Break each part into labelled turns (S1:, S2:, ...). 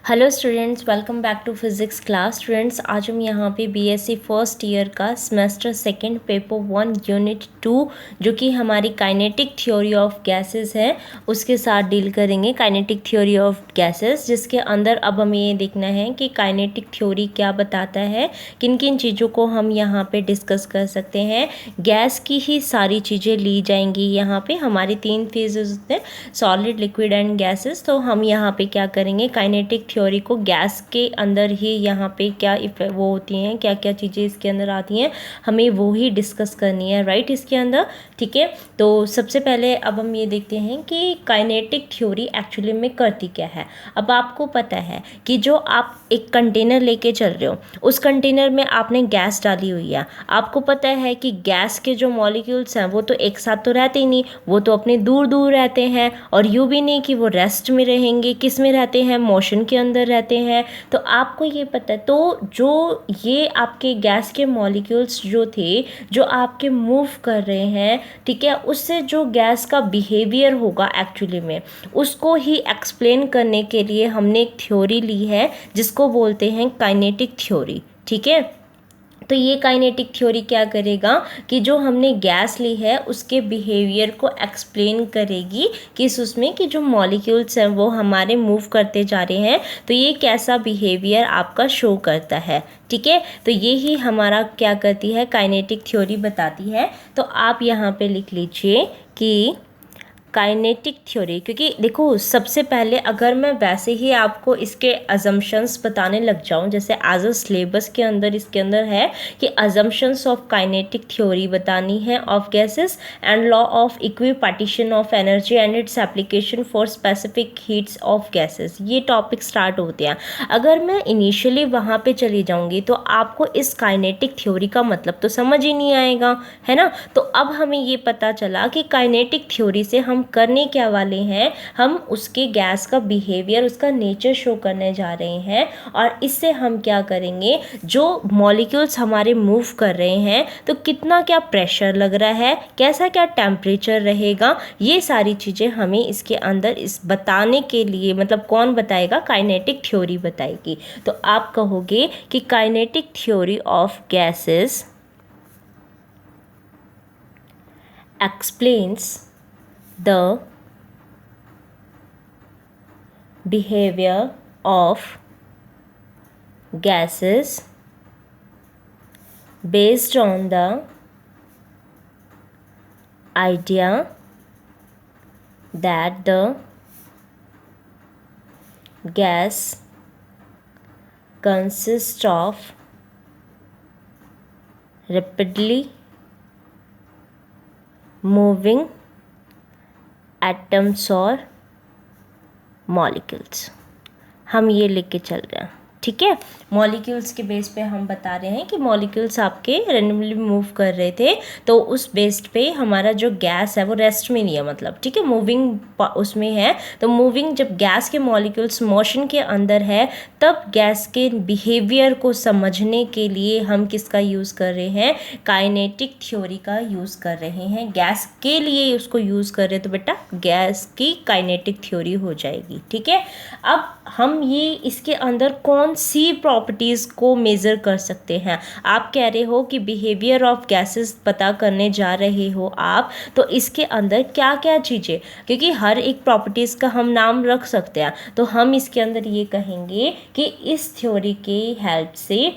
S1: Hello students, welcome back to physics class. Students, आज हम यहाँ पे बीएससी फर्स्ट ईयर का सेमेस्टर सेकंड पेपर 1 यूनिट 2 जो कि हमारी काइनेटिक थ्योरी ऑफ गैसेस है उसके साथ डील करेंगे। काइनेटिक थ्योरी ऑफ गैसेस जिसके अंदर अब हमें ये देखना है कि काइनेटिक थ्योरी क्या बताता है, किन किन चीज़ों को हम यहाँ पर डिस्कस कर सकते हैं। गैस की ही सारी चीज़ें ली जाएंगी। यहाँ पर हमारी 3 फेजेस हैं, सॉलिड, लिक्विड एंड गैसेस। तो हम यहाँ पे क्या करेंगे, काइनेटिक थ्योरी को गैस के अंदर ही यहाँ पे क्या वो होती हैं, क्या क्या चीज़ें इसके अंदर आती हैं, हमें वो ही डिस्कस करनी है, राइट, इसके अंदर। ठीक है, तो सबसे पहले अब हम ये देखते हैं कि काइनेटिक थ्योरी एक्चुअली में करती क्या है। अब आपको पता है कि जो आप एक कंटेनर लेके चल रहे हो, उस कंटेनर में आपने गैस डाली हुई है। आपको पता है कि गैस के जो मॉलिक्यूल्स हैं वो तो एक साथ तो रहते ही नहीं, वो तो अपने दूर दूर रहते हैं, और यूँ भी नहीं कि वो रेस्ट में रहेंगे। किस में रहते हैं, मोशन के अंदर रहते हैं। तो आपको ये पता है, तो जो ये आपके गैस के मॉलिक्यूल्स जो थे, जो आपके मूव कर रहे हैं, ठीक है, उससे जो गैस का बिहेवियर होगा एक्चुअली में, उसको ही एक्सप्लेन करने के लिए हमने एक थ्योरी ली है जिसको बोलते हैं काइनेटिक थ्योरी। ठीक है, तो ये काइनेटिक थ्योरी क्या करेगा कि जो हमने गैस ली है उसके बिहेवियर को एक्सप्लेन करेगी कि उसमें कि जो मॉलिक्यूल्स हैं वो हमारे मूव करते जा रहे हैं, तो ये कैसा बिहेवियर आपका शो करता है। ठीक है, तो ये ही हमारा क्या करती है, काइनेटिक थ्योरी बताती है। तो आप यहाँ पे लिख लीजिए कि काइनेटिक थ्योरी, क्योंकि देखो सबसे पहले अगर मैं वैसे ही आपको इसके अजम्पशंस बताने लग जाऊं, जैसे एज अ सिलेबस के अंदर इसके अंदर है कि अजम्पशंस ऑफ काइनेटिक थ्योरी बतानी है of gases and law of equipartition of energy and its application for specific heats of gases, ये टॉपिक स्टार्ट होते हैं। अगर मैं इनिशियली वहाँ पे चली जाऊँगी तो आपको इस काइनेटिक थ्योरी का मतलब तो समझ ही नहीं आएगा, है ना। तो अब हमें ये पता चला कि काइनेटिक थ्योरी से हम करने क्या वाले हैं, हम उसके गैस का बिहेवियर, उसका नेचर शो करने जा रहे हैं। और इससे हम क्या करेंगे, जो मॉलिक्यूल्स हमारे मूव कर रहे हैं तो कितना क्या प्रेशर लग रहा है, कैसा क्या टेम्परेचर रहेगा, ये सारी चीज़ें हमें इसके अंदर इस बताने के लिए, मतलब कौन बताएगा, काइनेटिक थ्योरी बताएगी। तो आप कहोगे कि kinetic theory of gases explains the behavior of gases based on the idea that the gas consists of rapidly moving atoms और मॉलिक्यूल्स। हम ये लिख के चल रहे हैं। ठीक है, मॉलिक्यूल्स के बेस पे हम बता रहे हैं कि मॉलिक्यूल्स आपके रैंडमली मूव कर रहे थे, तो उस बेस पे हमारा जो गैस है वो रेस्ट में नहीं है, मतलब ठीक है, मूविंग उसमें है। तो मूविंग, जब गैस के मॉलिक्यूल्स मोशन के अंदर है, तब गैस के बिहेवियर को समझने के लिए हम किसका यूज़ कर रहे हैं, काइनेटिक थ्योरी का यूज़ कर रहे हैं। गैस के लिए उसको यूज़ कर रहे हैं तो बेटा गैस की काइनेटिक थ्योरी हो जाएगी। ठीक है, अब हम ये इसके अंदर कौन सी प्रॉपर्टीज़ को मेज़र कर सकते हैं। आप कह रहे हो कि बिहेवियर ऑफ गैसेस पता करने जा रहे हो आप, तो इसके अंदर क्या क्या चीज़ें, क्योंकि हर एक प्रॉपर्टीज़ का हम नाम रख सकते हैं, तो हम इसके अंदर ये कहेंगे कि इस थ्योरी की हेल्प से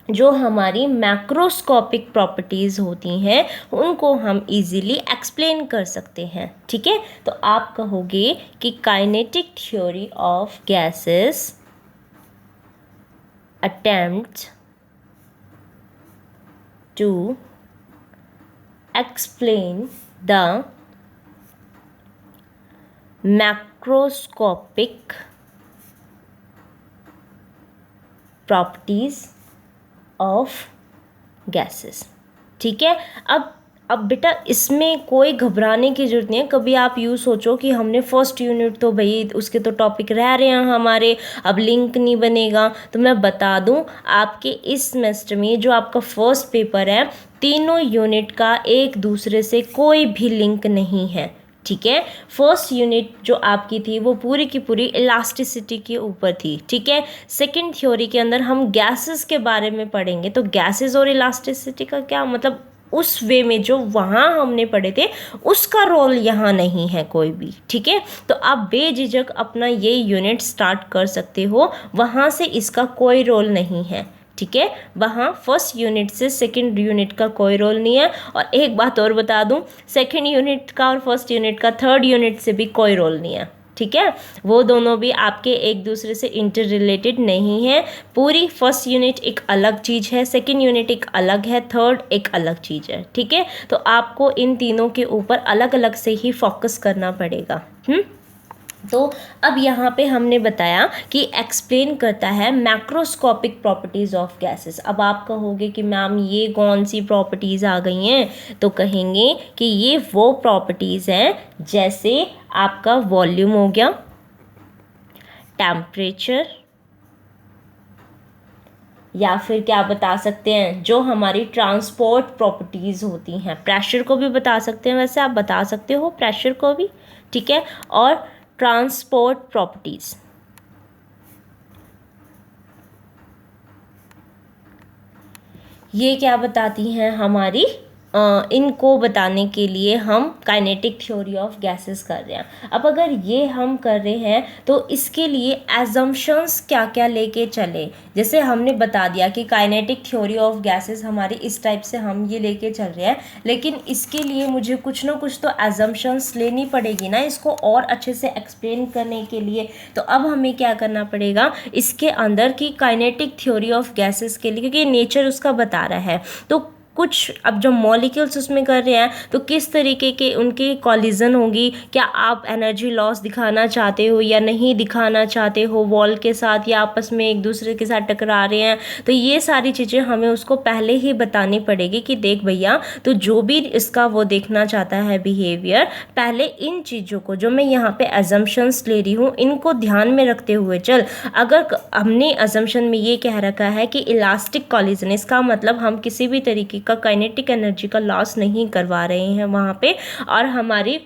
S1: जो हमारी मैक्रोस्कोपिक प्रॉपर्टीज़ होती हैं उनको हम इजीली एक्सप्लेन कर सकते हैं। ठीक है, तो आप कहोगे कि kinetic theory of gases attempt to explain the macroscopic properties of gases. ठीक है, अब बेटा इसमें कोई घबराने की ज़रूरत नहीं है। कभी आप यूँ सोचो कि हमने फर्स्ट यूनिट तो भाई उसके तो टॉपिक रह रहे हैं हमारे, अब लिंक नहीं बनेगा। तो मैं बता दूं, आपके इस सेमेस्टर में जो आपका फर्स्ट पेपर है, तीनों यूनिट का एक दूसरे से कोई भी लिंक नहीं है। ठीक है। फर्स्ट यूनिट जो आपकी थी वो पूरी की पूरी इलास्टिसिटी के ऊपर थी, ठीक है। सेकंड थ्योरी के अंदर हम गैसेस के बारे में पढ़ेंगे, तो गैसेस और इलास्टिसिटी का क्या मतलब, उस वे में जो वहाँ हमने पढ़े थे उसका रोल यहाँ नहीं है कोई भी, ठीक है। तो आप बेझिझक अपना ये यूनिट स्टार्ट कर सकते हो, वहाँ से इसका कोई रोल नहीं है, ठीक है। वहाँ फर्स्ट यूनिट से सेकंड यूनिट का कोई रोल नहीं है। और एक बात और बता दूँ, सेकंड यूनिट का और फर्स्ट यूनिट का थर्ड यूनिट से भी कोई रोल नहीं है, ठीक है। वो दोनों भी आपके एक दूसरे से इंटर रिलेटेड नहीं है। पूरी फर्स्ट यूनिट एक अलग चीज़ है, सेकंड यूनिट एक अलग है, थर्ड एक अलग चीज़ है, ठीक है। तो आपको इन तीनों के ऊपर अलग अलग से ही फोकस करना पड़ेगा। तो अब यहाँ पे हमने बताया कि एक्सप्लेन करता है मैक्रोस्कोपिक प्रॉपर्टीज़ ऑफ गैसेस। अब आप कहोगे कि मैम ये कौन सी प्रॉपर्टीज़ आ गई हैं, तो कहेंगे कि ये वो प्रॉपर्टीज़ हैं जैसे आपका वॉल्यूम हो गया, टेम्परेचर, या फिर क्या बता सकते हैं जो हमारी ट्रांसपोर्ट प्रॉपर्टीज़ होती हैं, प्रेशर को भी बता सकते हैं, वैसे आप बता सकते हो प्रेशर को भी, ठीक है। और ट्रांसपोर्ट प्रॉपर्टीज़, ये क्या बताती हैं हमारी, इनको बताने के लिए हम काइनेटिक थ्योरी ऑफ गैसेस कर रहे हैं। अब अगर ये हम कर रहे हैं तो इसके लिए एजम्पशंस क्या क्या लेके चले, जैसे हमने बता दिया कि काइनेटिक थ्योरी ऑफ गैसेस हमारी इस टाइप से हम ये लेके चल रहे हैं, लेकिन इसके लिए मुझे कुछ ना कुछ तो एजम्पशंस लेनी पड़ेगी ना इसको और अच्छे से एक्सप्लेन करने के लिए। तो अब हमें क्या करना पड़ेगा इसके अंदर की काइनेटिक थ्योरी ऑफ गैसेस के लिए, क्योंकि नेचर उसका बता रहा है, तो कुछ अब जो मॉलिक्यूल्स उसमें कर रहे हैं तो किस तरीके के उनकी कॉलिजन होगी, क्या आप एनर्जी लॉस दिखाना चाहते हो या नहीं दिखाना चाहते हो वॉल के साथ, या आपस में एक दूसरे के साथ टकरा रहे हैं, तो ये सारी चीज़ें हमें उसको पहले ही बतानी पड़ेगी कि देख भैया, तो जो भी इसका वो देखना चाहता है बिहेवियर, पहले इन चीज़ों को जो मैं यहाँ पे अजम्पशंस ले रही हूँ इनको ध्यान में रखते हुए चल। अगर हमने अजम्पशन में ये कह रखा है कि इलास्टिक कॉलिजन, इसका मतलब हम किसी भी तरीके का काइनेटिक एनर्जी का लॉस नहीं करवा रहे हैं वहाँ पे, और हमारी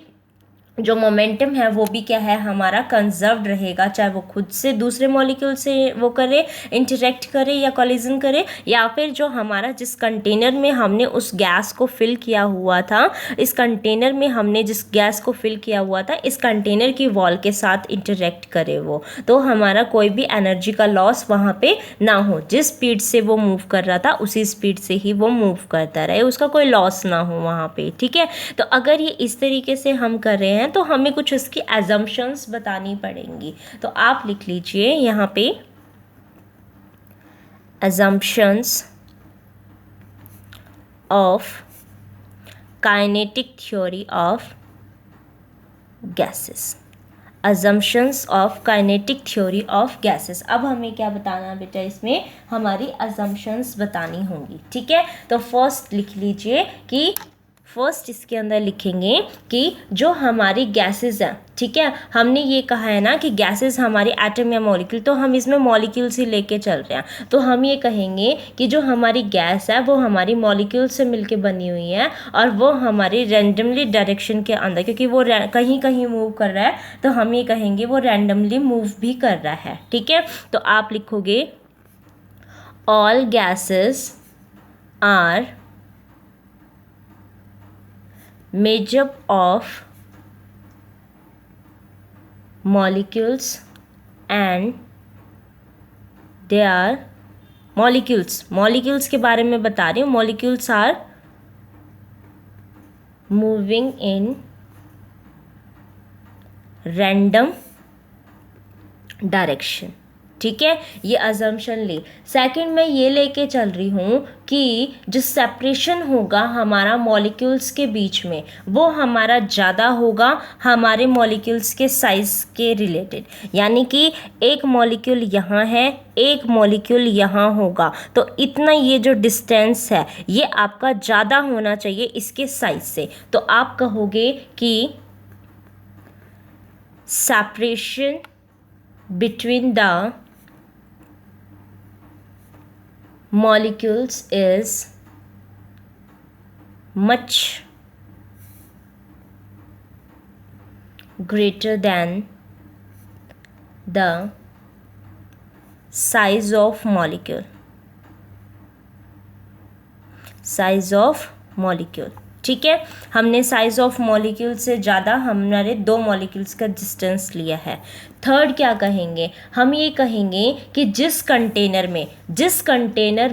S1: जो मोमेंटम है वो भी क्या है हमारा कंजर्व्ड रहेगा, चाहे वो खुद से दूसरे मॉलिक्यूल से वो करे, इंटरेक्ट करे या कॉलिजन करे, या फिर जो हमारा जिस कंटेनर में हमने उस गैस को फिल किया हुआ था, इस कंटेनर में हमने जिस गैस को फिल किया हुआ था इस कंटेनर की वॉल के साथ इंटरेक्ट करे वो, तो हमारा कोई भी एनर्जी का लॉस वहाँ पे ना हो, जिस स्पीड से वो मूव कर रहा था उसी स्पीड से ही वो मूव करता रहे, उसका कोई लॉस ना हो वहाँ पे, ठीक है। तो अगर ये इस तरीके से हम कर रहे हैं तो हमें कुछ उसकी एजम्पशंस बतानी पड़ेंगी। तो आप लिख लीजिए यहाँ पे assumptions of kinetic theory of gases, assumptions of kinetic theory of gases. अब हमें क्या बताना है बेटा, इसमें हमारी assumptions बतानी होंगी, ठीक है। तो फर्स्ट लिख लीजिए कि फर्स्ट इसके अंदर लिखेंगे कि जो हमारी गैसेस हैं, ठीक है, हमने ये कहा है ना कि गैसेस हमारी एटम या मॉलिक्यूल, तो हम इसमें मॉलिक्यूल्स ही लेके चल रहे हैं, तो हम ये कहेंगे कि जो हमारी गैस है वो हमारी मॉलिक्यूल से मिलके बनी हुई है और वो हमारी रैंडमली डायरेक्शन के अंदर, क्योंकि वो कहीं कहीं मूव कर रहा है तो हम ये कहेंगे वो रैंडमली मूव भी कर रहा है, ठीक है। तो आप लिखोगे all gases are made up of molecules and they are molecules के बारे में बता रही हूँ, molecules are moving in random direction, ठीक है। ये अजम्पशन ली। सेकंड मैं ये लेके चल रही हूँ कि जो सेपरेशन होगा हमारा मॉलिक्यूल्स के बीच में वो हमारा ज़्यादा होगा हमारे मॉलिक्यूल्स के साइज़ के रिलेटेड, यानी कि एक मॉलिक्यूल यहाँ है, एक मॉलिक्यूल यहाँ होगा, तो इतना ये जो डिस्टेंस है ये आपका ज़्यादा होना चाहिए इसके साइज से। तो आप कहोगे कि separation between the molecules is much greater than the size of molecule, size of molecule. ठीक है, हमने साइज ऑफ मॉलिक्यूल से ज़्यादा हमारे दो मॉलिक्यूल्स का डिस्टेंस लिया है। थर्ड क्या कहेंगे, हम ये कहेंगे कि जिस कंटेनर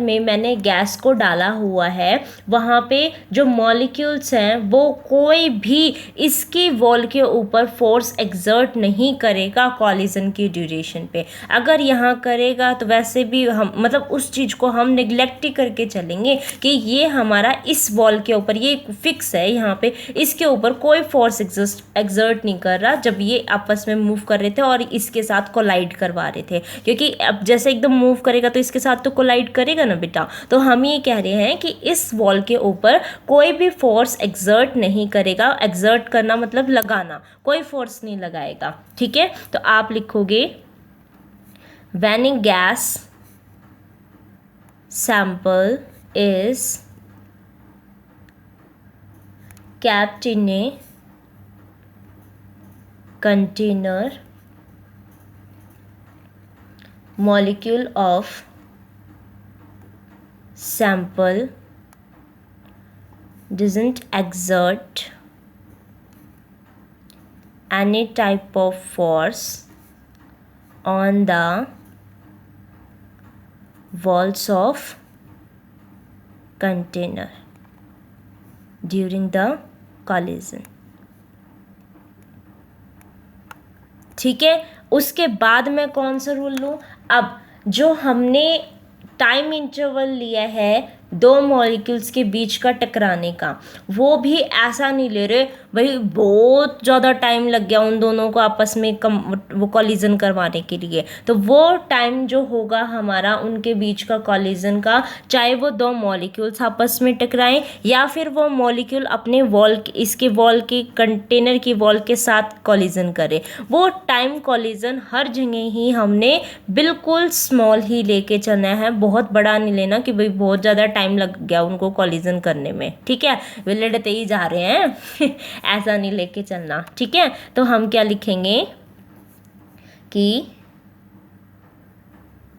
S1: में मैंने गैस को डाला हुआ है वहाँ पे जो मॉलिक्यूल्स हैं वो कोई भी इसकी वॉल के ऊपर फोर्स एक्सर्ट नहीं करेगा कॉलिजन की ड्यूरेशन पे। अगर यहाँ करेगा तो वैसे भी हम मतलब उस चीज़ को हम निगलेक्ट ही करके चलेंगे कि ये हमारा इस वॉल के ऊपर ये फिक्स है, यहाँ पे इसके ऊपर कोई फोर्स एक्सर्ट नहीं कर रहा जब ये आपस में मूव कर रहे थे और इसके साथ कोलाइड करवा रहे थे, क्योंकि अब जैसे एकदम मूव करेगा तो इसके साथ तो कोलाइड करेगा ना बेटा। तो हम ये कह रहे हैं कि इस वॉल के ऊपर कोई भी फोर्स एक्सर्ट नहीं करेगा। एक्सर्ट करना मतलब लगाना, कोई फोर्स नहीं लगाएगा। ठीक है, तो आप लिखोगे when A gas sample is kept in a container, molecule of sample doesn't exert any type of force on the walls of container during the collision। ठीक है, उसके बाद मैं कौन सा रूल लूँ? अब जो हमने टाइम इंटरवल लिया है दो मॉलिक्यूल्स के बीच का टकराने का, वो भी ऐसा नहीं ले रहे भाई बहुत ज़्यादा टाइम लग गया उन दोनों को आपस में वो कॉलिजन करवाने के लिए। तो वो टाइम जो होगा हमारा उनके बीच का कॉलिजन का, चाहे वो दो मॉलिक्यूल्स आपस में टकराएं या फिर वो मॉलिक्यूल अपने इसके वॉल के कंटेनर की वॉल के साथ कॉलिजन करे, वो टाइम कॉलिजन हर जगह ही हमने बिल्कुल स्मॉल ही लेके चलना है, बहुत बड़ा नहीं लेना कि भाई बहुत ज़्यादा टाइम लग गया उनको कॉलिजन करने में। ठीक है, वे लड़ते ही जा रहे हैं ऐसा नहीं लेके चलना। ठीक है, तो हम क्या लिखेंगे कि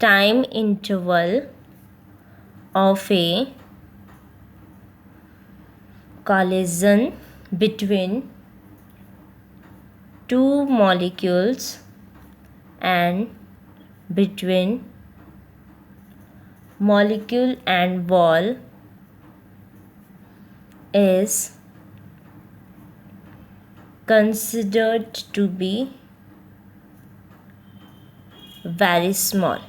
S1: time interval of A collision between two molecules and between molecule and wall is considered to be very small।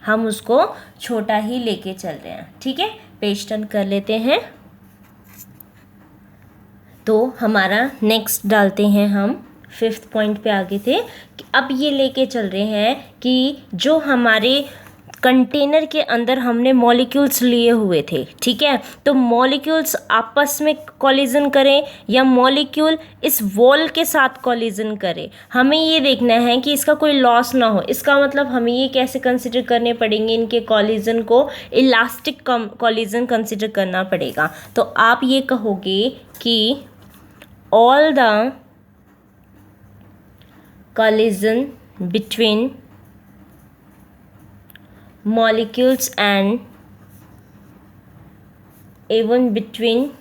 S1: हम उसको छोटा ही लेके चल रहे हैं। ठीक है, पेज टर्न कर लेते हैं। तो हमारा नेक्स्ट डालते हैं, हम 5th पॉइंट पे आगे थे कि अब ये लेके चल रहे हैं कि जो हमारे कंटेनर के अंदर हमने मॉलिक्यूल्स लिए हुए थे, ठीक है, तो मॉलिक्यूल्स आपस में कॉलिजन करें या मॉलिक्यूल इस वॉल के साथ कॉलिजन करें, हमें ये देखना है कि इसका कोई लॉस ना हो। इसका मतलब हमें ये कैसे कंसिडर करने पड़ेंगे, इनके कॉलिजन को इलास्टिक कॉलिजन कंसिडर करना पड़ेगा। तो आप ये कहोगे कि all the collision between molecules and even between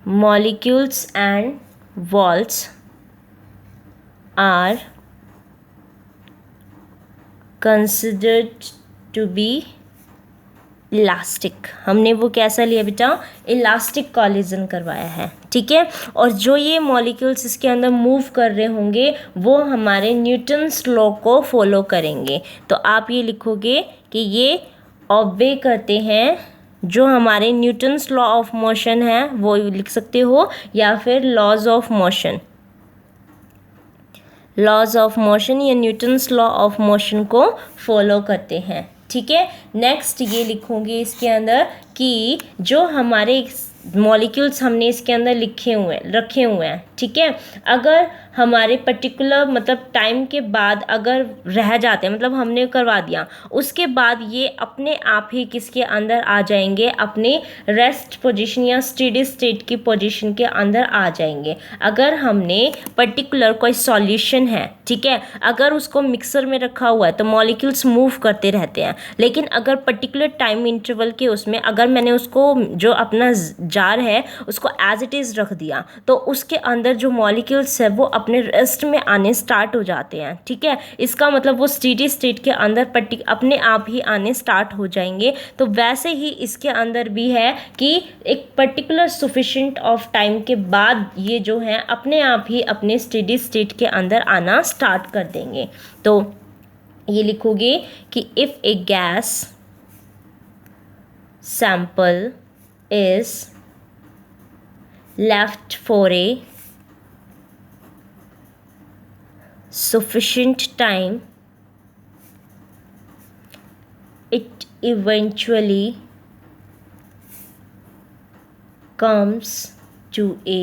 S1: molecules and walls are considered to be elastic. हमने वो कैसा लिया बेटा, इलास्टिक कॉलिजन करवाया है। ठीक है, और जो ये मॉलिक्यूल्स इसके अंदर मूव कर रहे होंगे वो हमारे न्यूटन्स लॉ को फॉलो करेंगे। तो आप ये लिखोगे कि ये ऑब्वे करते हैं, जो हमारे न्यूटन्स लॉ ऑफ मोशन है वो लिख सकते हो, या फिर laws of motion, laws of motion या न्यूटन्स लॉ ऑफ मोशन को फॉलो करते हैं। ठीक है, नेक्स्ट ये लिखूंगी इसके अंदर कि जो हमारे मॉलिक्यूल्स हमने इसके अंदर रखे हुए हैं, ठीक है, अगर हमारे पर्टिकुलर मतलब टाइम के बाद अगर रह जाते हैं, मतलब हमने करवा दिया, उसके बाद ये अपने आप ही किसके अंदर आ जाएंगे, अपने रेस्ट पोजीशन या स्टेडी स्टेट की पोजीशन के अंदर आ जाएंगे। अगर हमने पर्टिकुलर कोई सॉल्यूशन है, ठीक है, अगर उसको मिक्सर में रखा हुआ है तो मॉलिक्यूल्स मूव करते रहते हैं, लेकिन अगर पर्टिकुलर टाइम इंटरवल के उसमें अगर मैंने उसको जो अपना जार है उसको एज इट इज़ रख दिया तो उसके अंदर जो मॉलिक्यूल्स है वो अपने रेस्ट में आने स्टार्ट हो जाते हैं, ठीक है। इसका मतलब वो स्टेडी स्टेट के अंदर अपने आप ही आने स्टार्ट हो जाएंगे। तो वैसे ही इसके अंदर भी है कि एक पर्टिकुलर सफिशिएंट ऑफ टाइम के बाद ये जो है अपने आप ही अपने स्टेडी स्टेट के अंदर आना स्टार्ट कर देंगे। तो ये लिखोगे कि if A gas sample is left for a sufficient time, it eventually comes to a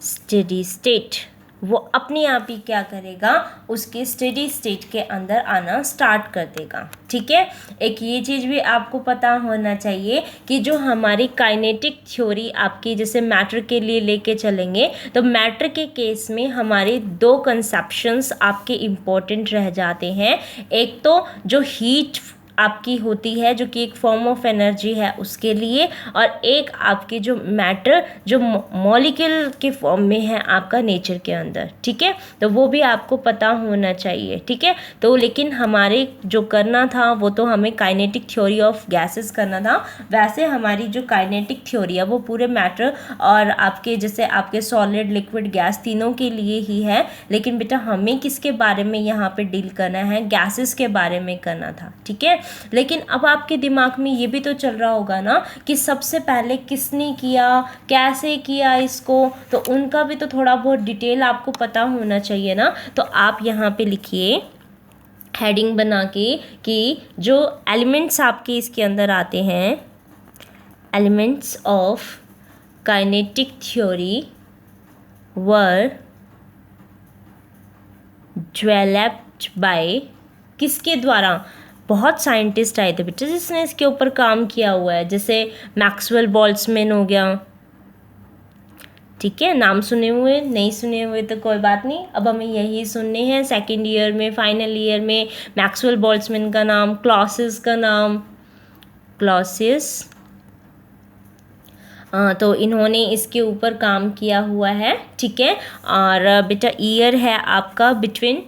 S1: steady state। वो अपने आप ही क्या करेगा, उसके स्टेडी स्टेट के अंदर आना स्टार्ट कर देगा, ठीक है। एक ये चीज़ भी आपको पता होना चाहिए कि जो हमारी काइनेटिक थ्योरी आपकी जैसे मैटर के लिए लेके चलेंगे तो मैटर के केस में हमारे दो कंसेप्शंस आपके इम्पोर्टेंट रह जाते हैं। एक तो जो हीट आपकी होती है जो कि एक फॉर्म ऑफ एनर्जी है उसके लिए, और एक आपके जो मैटर जो मॉलिक्यूल के फॉर्म में है आपका नेचर के अंदर, ठीक है। तो वो भी आपको पता होना चाहिए, ठीक है। तो लेकिन हमारे जो करना था वो तो हमें काइनेटिक थ्योरी ऑफ गैसेस करना था। वैसे हमारी जो काइनेटिक थ्योरी है वो पूरे मैटर और आपके जैसे आपके सॉलिड लिक्विड गैस तीनों के लिए ही है, लेकिन बेटा हमें किसके बारे में यहाँ पे डील करना है, गैसेस के बारे में करना था, ठीक है। लेकिन अब आपके दिमाग में ये भी तो चल रहा होगा ना कि सबसे पहले किसने किया, कैसे किया इसको, तो उनका भी तो थोड़ा बहुत डिटेल आपको पता होना चाहिए ना। तो आप यहाँ पे लिखिए हेडिंग बना के कि जो एलिमेंट्स आपके इसके अंदर आते हैं, elements of kinetic theory were developed by, किसके द्वारा, बहुत साइंटिस्ट आए थे बेटा जिसने इसके ऊपर काम किया हुआ है, जैसे मैक्सवेल बोल्ट्जमैन हो गया, ठीक है। नाम सुने हुए, नहीं सुने हुए तो कोई बात नहीं, अब हमें यही सुनने हैं सेकेंड ईयर में, फाइनल ईयर में। मैक्सवेल बोल्ट्जमैन का नाम, क्लॉसिस का नाम, क्लॉसिस, तो इन्होंने इसके ऊपर काम किया हुआ है, ठीक है। और बेटा ईयर है आपका बिटवीन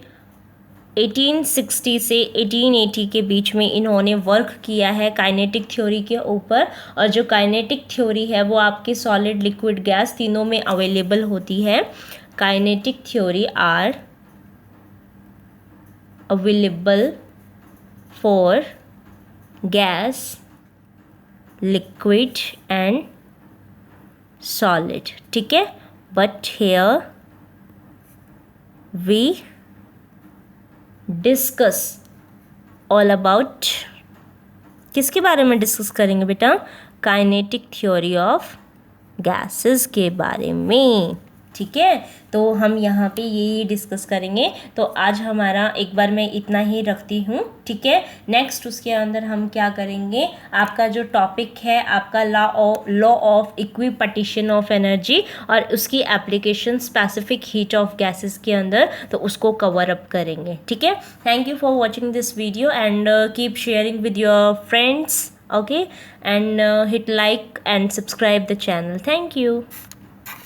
S1: 1860 से 1880 के बीच में इन्होंने वर्क किया है काइनेटिक थ्योरी के ऊपर। और जो काइनेटिक थ्योरी है वो आपके सॉलिड लिक्विड गैस तीनों में अवेलेबल होती है। Kinetic theory are available for gas, liquid and solid, ठीक है। But here we discuss all about, किसके बारे में डिस्कस करेंगे बेटा, काइनेटिक थ्योरी ऑफ गैसेस के बारे में, ठीक है। तो हम यहाँ पे यही डिस्कस करेंगे। तो आज हमारा एक बार मैं इतना ही रखती हूँ, ठीक है। नेक्स्ट उसके अंदर हम क्या करेंगे, आपका जो टॉपिक है आपका law of equipartition of energy और उसकी application specific heat of gases के अंदर, तो उसको कवर अप करेंगे, ठीक है। Thank you for watching this video and keep sharing with your friends, okay, and hit like and subscribe the channel. Thank you.